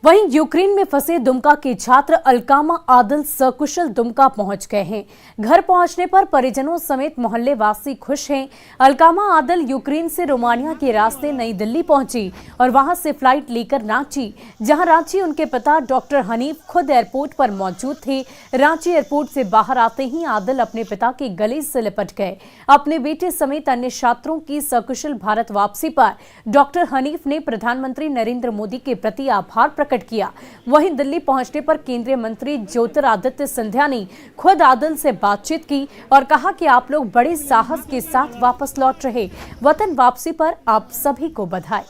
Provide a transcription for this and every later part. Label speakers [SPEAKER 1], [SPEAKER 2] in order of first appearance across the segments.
[SPEAKER 1] वहीं यूक्रेन में फंसे दुमका के छात्र अलकामा आदिल सकुशल दुमका पहुंच गए हैं। घर पहुंचने पर परिजनों समेत मोहल्ले वासी खुश हैं। अलकामा आदिल यूक्रेन से रोमानिया के रास्ते नई दिल्ली पहुंची और वहां से फ्लाइट लेकर रांची, जहां रांची उनके पिता डॉक्टर हनीफ खुद एयरपोर्ट पर मौजूद थे। रांची एयरपोर्ट से बाहर आते ही आदिल अपने पिता के गले से लिपट गए। अपने बेटे समेत अन्य छात्रों की सकुशल भारत वापसी पर डॉक्टर हनीफ ने प्रधानमंत्री नरेंद्र मोदी के प्रति आभार प्रकट किया। वहीं दिल्ली पहुंचने पर केंद्रीय मंत्री ज्योतिरादित्य सिंधिया ने खुद आदिल से बातचीत की और कहा कि आप लोग बड़े साहस के साथ वापस लौट रहे। वतन वापसी पर आप सभी को बधाई।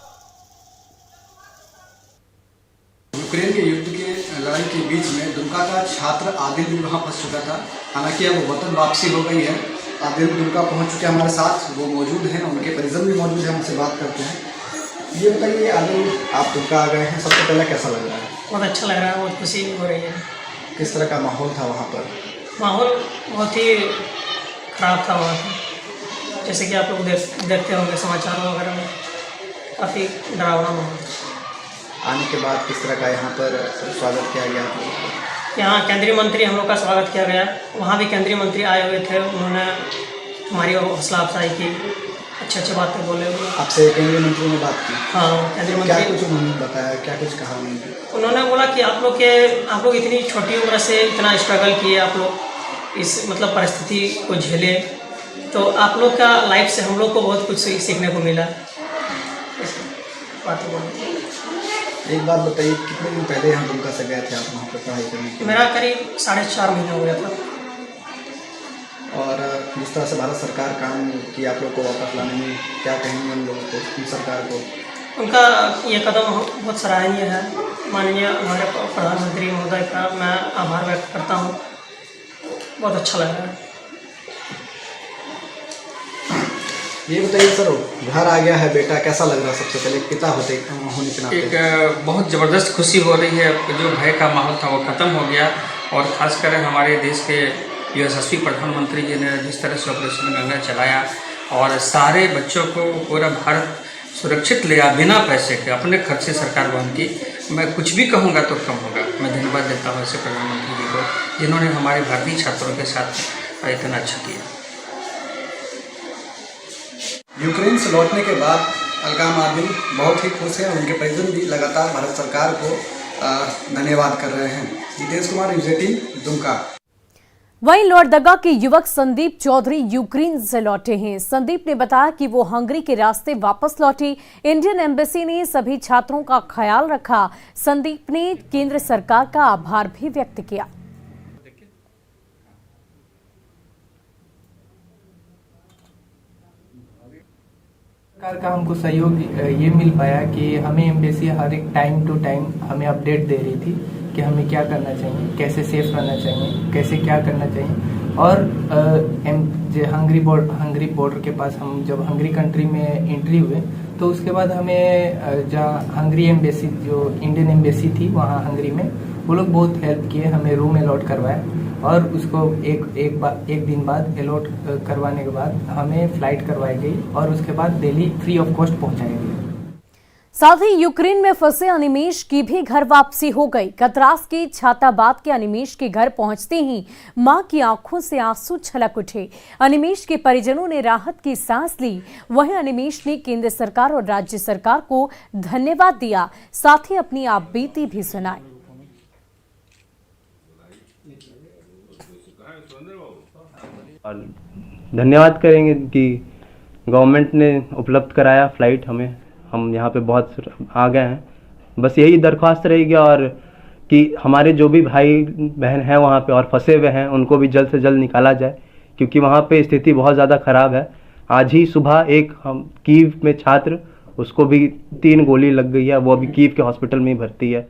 [SPEAKER 2] यूक्रेन के युद्ध के लड़ाई के बीच में दुमका का छात्र आदिल भी वहाँ फंस चुका था। हालांकि अब वतन वापसी हो गई है। आदिल दुमका पहुँच चुके हमारे साथ, वो मौजूद हैं, उनके परिजन भी मौजूद हैं, उनसे बात करते हैं। ये बताइए आदिल, आप दुमका आ गए हैं, सबसे पहले कैसा लग रहा है?
[SPEAKER 3] बहुत अच्छा लग रहा है, बहुत खुशी हो रही है।
[SPEAKER 2] किस तरह का माहौल था वहाँ पर?
[SPEAKER 3] माहौल बहुत ही ख़राब था वहाँ पर, जैसे कि आप लोग देखते होंगे समाचारों वगैरह में, काफ़ी डरावना माहौल।
[SPEAKER 2] आने के बाद किस तरह का यहाँ पर स्वागत किया गया?
[SPEAKER 3] यहाँ केंद्रीय मंत्री हम लोग का स्वागत किया गया। वहाँ भी केंद्रीय मंत्री आए हुए थे, उन्होंने हमारी हौसला अफजाई की, अच्छे बातें बोले।
[SPEAKER 2] आपसे केंद्रीय मंत्री ने बात की?
[SPEAKER 3] हाँ, केंद्रीय मंत्री।
[SPEAKER 2] क्या कुछ उन्होंने बताया, क्या कुछ कहा
[SPEAKER 3] उन्होंने बोला कि आप लोग इतनी छोटी उम्र से इतना स्ट्रगल किए, आप लोग इस मतलब परिस्थिति को झेले, तो आप लोग का लाइफ से हम लोग को बहुत कुछ सीखने को मिला। बातें बोले।
[SPEAKER 2] एक बात बताइए, कितने दिन पहले यहाँ दुमका से गए थे आप वहाँ पर पढ़ाई करने के लिए?
[SPEAKER 3] मेरा करीब 4.5 महीने हो गया था।
[SPEAKER 2] और जिस तरह से भारत सरकार काम की आप लोग को वापस लाने में, क्या कहेंगे उन लोगों को, उन सरकार को?
[SPEAKER 3] उनका ये कदम बहुत सराहनीय है। माननीय हमारे प्रधानमंत्री महोदय का मैं आभार व्यक्त करता हूँ। बहुत अच्छा लग रहा है।
[SPEAKER 2] ये बताइए सर, घर आ गया है बेटा, कैसा लग रहा है? सबसे पहले पिता होने के नाते
[SPEAKER 4] एक बहुत ज़बरदस्त खुशी हो रही है। जो भय का माहौल था वो ख़त्म हो गया, और ख़ासकर हमारे देश के यशस्वी प्रधानमंत्री जी ने जिस तरह से ऑपरेशन गंगा चलाया और सारे बच्चों को पूरा भारत सुरक्षित लिया बिना पैसे के, अपने खर्च से सरकार वहन की, मैं कुछ भी कहूँगा तो कम होगा। मैं धन्यवाद देता हूँ ऐसे प्रधानमंत्री जी को, जिन्होंने हमारे भारतीय छात्रों के साथ इतना अच्छा किया।
[SPEAKER 2] यूक्रेन से लौटने के बाद अलकामा आदिल बहुत ही खुश हैं। उनके परिजन भी लगातार भारत सरकार को धन्यवाद कर रहे हैं। जितेश कुमार, न्यूज़ 18, दुमका।
[SPEAKER 1] वहीं लोहरदगा के युवक संदीप चौधरी यूक्रेन से लौटे हैं। संदीप ने बताया कि वो हंगरी के रास्ते वापस लौटे। इंडियन एम्बेसी ने सभी छात्रों का ख्याल रखा। संदीप ने केंद्र सरकार का आभार भी व्यक्त किया।
[SPEAKER 5] सरकार का हमको सहयोग ये मिल पाया कि हमें एम्बेसी हर एक टाइम टू टाइम हमें अपडेट दे रही थी कि हमें क्या करना चाहिए, कैसे सेफ रहना चाहिए, कैसे क्या करना चाहिए। और हंगरी बॉर्डर के पास हम जब हंगरी कंट्री में एंट्री हुए तो उसके बाद हमें जहाँ हंगरी एम्बेसी, जो इंडियन एम्बेसी थी वहाँ हंगरी में, वो लोग बहुत हेल्प किए। हमें रूम अलॉट करवाया और उसको एक दिन बाद अलॉट करवाने के बाद हमें फ्लाइट करवाई गई और उसके बाद दिल्ली फ्री ऑफ कॉस्ट पहुंचाई गई।
[SPEAKER 1] साथ ही यूक्रेन में फंसे अनिमेश की भी घर वापसी हो गई। कतरास के छाताबाद के अनिमेश के घर पहुंचते ही मां की आंखों से आंसू छलक उठे। अनिमेश के परिजनों ने राहत की सांस ली। वहीं अनिमेश ने केंद्र सरकार और राज्य सरकार को धन्यवाद दिया, साथ ही अपनी आपबीती भी सुनाई।
[SPEAKER 6] और धन्यवाद करेंगे कि गवर्नमेंट ने उपलब्ध कराया फ्लाइट हमें, हम यहाँ पे बहुत आ गए हैं। बस यही दरख्वास्त रहेगी, और कि हमारे जो भी भाई बहन हैं वहाँ पे और फंसे हुए हैं उनको भी जल्द से जल्द निकाला जाए, क्योंकि वहाँ पे स्थिति बहुत ज़्यादा ख़राब है। आज ही सुबह एक कीव में छात्र, उसको भी 3 गोली लग गई है, वो अभी कीव के हॉस्पिटल में ही भर्ती है।